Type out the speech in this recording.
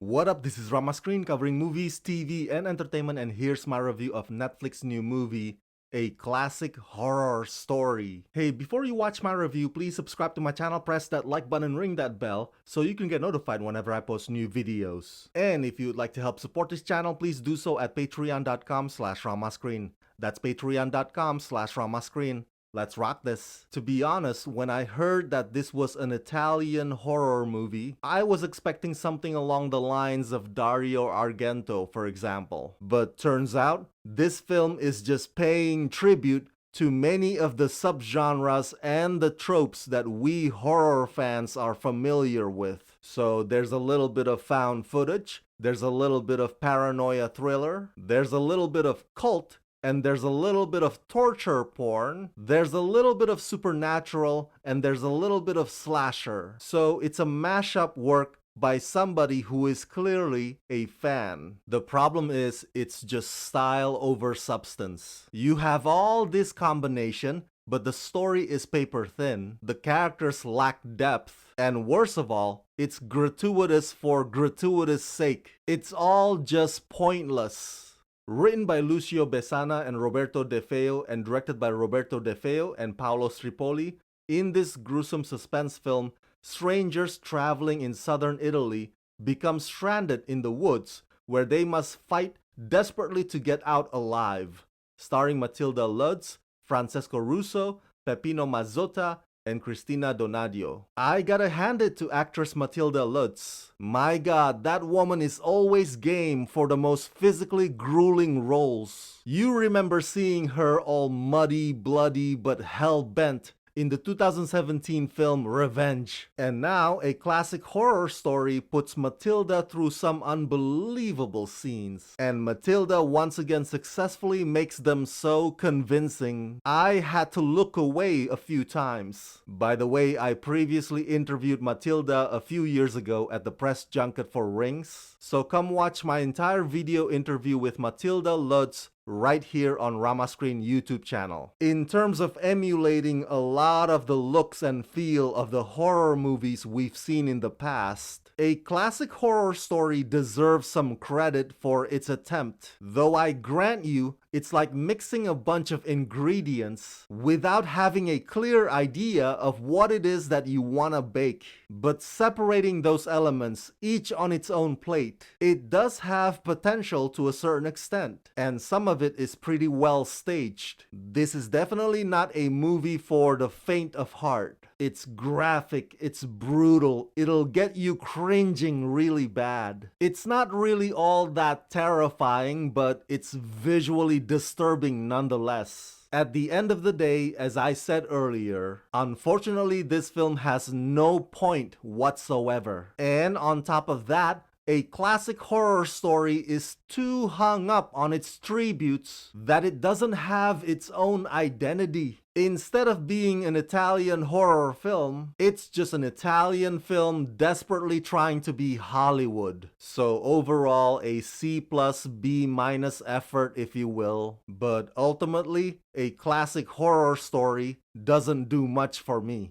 What up, this is Rama Screen covering movies, TV, and entertainment, and here's my review of Netflix's new movie, a classic horror story. Hey, before you watch my review, please subscribe to my channel, press that like button, and ring that bell so you can get notified whenever I post new videos. And if you'd like to help support this channel, please do so at patreon.com/ramascreen. That's patreon.com/ramascreen. Let's rock this. To be honest, when I heard that this was an Italian horror movie, I was expecting something along the lines of Dario Argento, for example. But turns out, this film is just paying tribute to many of the subgenres and the tropes that we horror fans are familiar with. So there's a little bit of found footage, there's a little bit of paranoia thriller, there's a little bit of cult, and there's a little bit of torture porn, there's a little bit of supernatural, and there's a little bit of slasher. So it's a mashup work by somebody who is clearly a fan. The problem is, it's just style over substance. You have all this combination, but the story is paper thin, the characters lack depth, and worst of all, it's gratuitous for gratuitous sake. It's all just pointless. Written by Lucio Besana and Roberto De Feo and directed by Roberto De Feo and Paolo Stripoli, in this gruesome suspense film, strangers traveling in southern Italy become stranded in the woods where they must fight desperately to get out alive. Starring Matilda Lutz, Francesco Russo, Peppino Mazzotta, and Cristina Donadio. I gotta hand it to actress Matilda Lutz. My god, that woman is always game for the most physically grueling roles. You remember seeing her all muddy, bloody, but hell-bent in the 2017 film Revenge. And now, a classic horror story puts Matilda through some unbelievable scenes. And Matilda once again successfully makes them so convincing, I had to look away a few times. By the way, I previously interviewed Matilda a few years ago at the press junket for Rings. So come watch my entire video interview with Matilda Lutz right here on Rama Screen YouTube channel. In terms of emulating a lot of the looks and feel of the horror movies we've seen in the past, a classic horror story deserves some credit for its attempt. Though I grant you, it's like mixing a bunch of ingredients without having a clear idea of what it is that you want to bake. But separating those elements, each on its own plate, it does have potential to a certain extent. And some of it is pretty well staged. This is definitely not a movie for the faint of heart. It's graphic, it's brutal, it'll get you cringing really bad. It's not really all that terrifying, but it's visually disturbing nonetheless. At the end of the day, as I said earlier, unfortunately this film has no point whatsoever. And on top of that, a classic horror story is too hung up on its tributes that it doesn't have its own identity. Instead of being an Italian horror film, it's just an Italian film desperately trying to be Hollywood. So overall, a C plus B minus effort, if you will. But ultimately, a classic horror story doesn't do much for me.